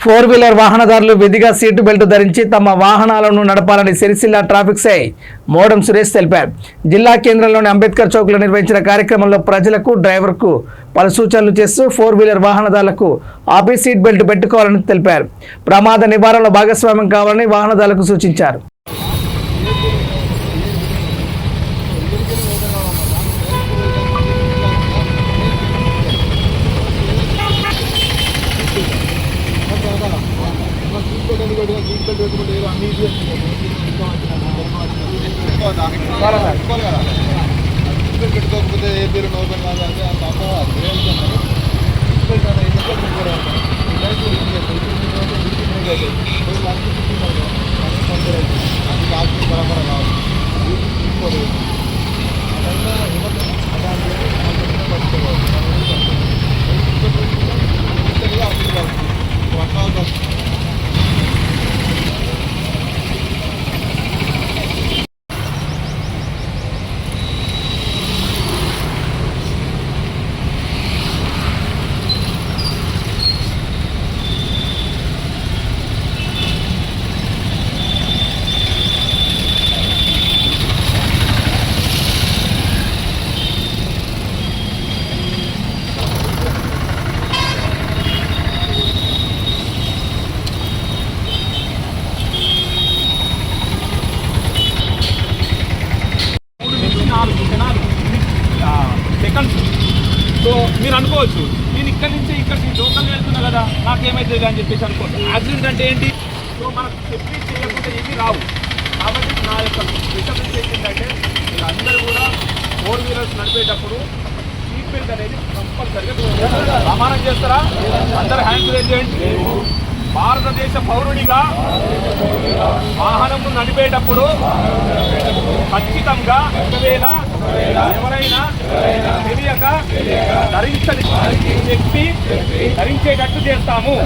Four wheeler వాహనదారులు విధిగా seat belt ధరించి తమ వాహనాలను నడపాలని సిరిసిల్ల ట్రాఫిక్ సై మోడం సురేష్ తెలిపారు. జిల్లా కేంద్రంలోని అంబేద్కర్ చౌక్లో నిర్వహించిన కార్యక్రమంలో ప్రజలకు డ్రైవర్కు పలు సూచనలు చేస్తూ ఫోర్ వీలర్ వాహనదారులకు ఆపి సీట్ బెల్ట్ పెట్టుకోవాలని తెలిపారు. ప్రమాద నివారణలో భాగస్వామ్యం కావాలని వాహనదారులకు సూచించారు. పెట్టుకోకపోతే ఏ తీరు నౌకర్ బరాబర సో మీరు అనుకోవచ్చు నేను ఇక్కడి నుంచి లోకల్ వెళ్తున్నా కదా నాకేమైతుంది అని చెప్పేసి అనుకోవచ్చు. యాక్సిడెంట్ అంటే ఏంటి? సో మనకు సేఫ్టీ చేయకుండా ఏమీ రావు. కాబట్టి నా యొక్క రికమెండేషన్ ఏంటంటే మీరు అందరూ కూడా ఫోర్ వీలర్స్ నడిపేటప్పుడు సీట్ బెల్ట్ అనేది కంపల్సరీగా ప్రమాణం చేస్తారా? అందరూ హ్యాండ్స్ రేజ్ చేయండి. భారతదేశ పౌరుడిగా వాహనం నడిపేటప్పుడు ఖచ్చితంగా ఒకవేళ ఎవరైనా తెలియక ధరించని వ్యక్తి ధరించేటట్టు చేస్తాము.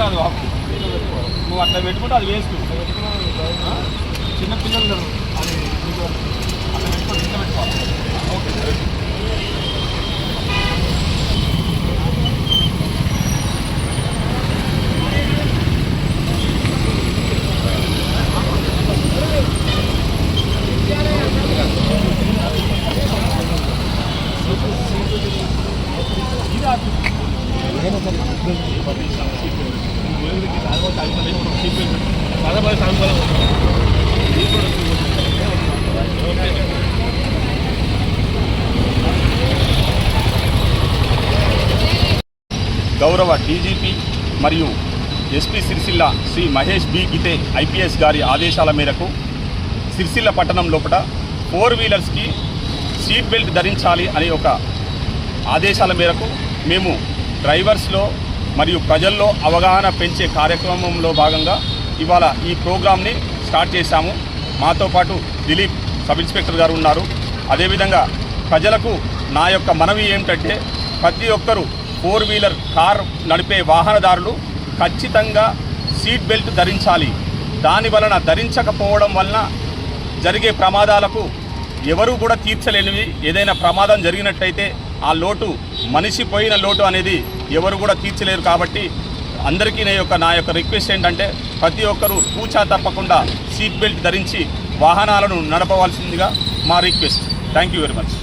కాదు నువ్వు అట్లా పెట్టుకుంటే అది వేస్ట్. చిన్న పిల్లలు అది అట్లా పెట్టుకోండి, ఇంట్లో పెట్టుకోవాలి. ఓకే. గౌరవ డీజీపీ మరియు SP Sircilla Shri Mahesh B గితే IPS గారి ఆదేశాల మేరకు సిరిసిల్ల పట్టణం లోపల ఫోర్ వీలర్స్కి సీట్ బెల్ట్ ధరించాలి అనే ఒక ఆదేశాల మేరకు మేము డ్రైవర్స్లో మరియు ప్రజల్లో అవగాహన పెంచే కార్యక్రమంలో భాగంగా ఇవాళ ఈ ప్రోగ్రామ్ని స్టార్ట్ చేశాము. మాతో పాటు దిలీప్ సబ్ ఇన్స్పెక్టర్ గారు ఉన్నారు. అదేవిధంగా ప్రజలకు నా యొక్క మనవి ఏమిటంటే ప్రతి ఒక్కరూ ఫోర్ వీలర్ కార్ నడిపే వాహనదారులు ఖచ్చితంగా సీట్ బెల్ట్ ధరించాలి. దాని వలన ధరించకపోవడం వలన జరిగే ప్రమాదాలకు ఎవరు కూడా తీర్చలేనివి. ఏదైనా ప్రమాదం జరిగినట్టయితే ఆ లోటు మనిషి పోయిన లోటు అనేది ఎవరు కూడా తీర్చలేరు. కాబట్టి అందరికీ నా యొక్క రిక్వెస్ట్ ఏంటంటే ప్రతి ఒక్కరూ తూచా తప్పకుండా సీట్ బెల్ట్ ధరించి వాహనాలను నడపవలసిందిగా మా request. Thank you very much.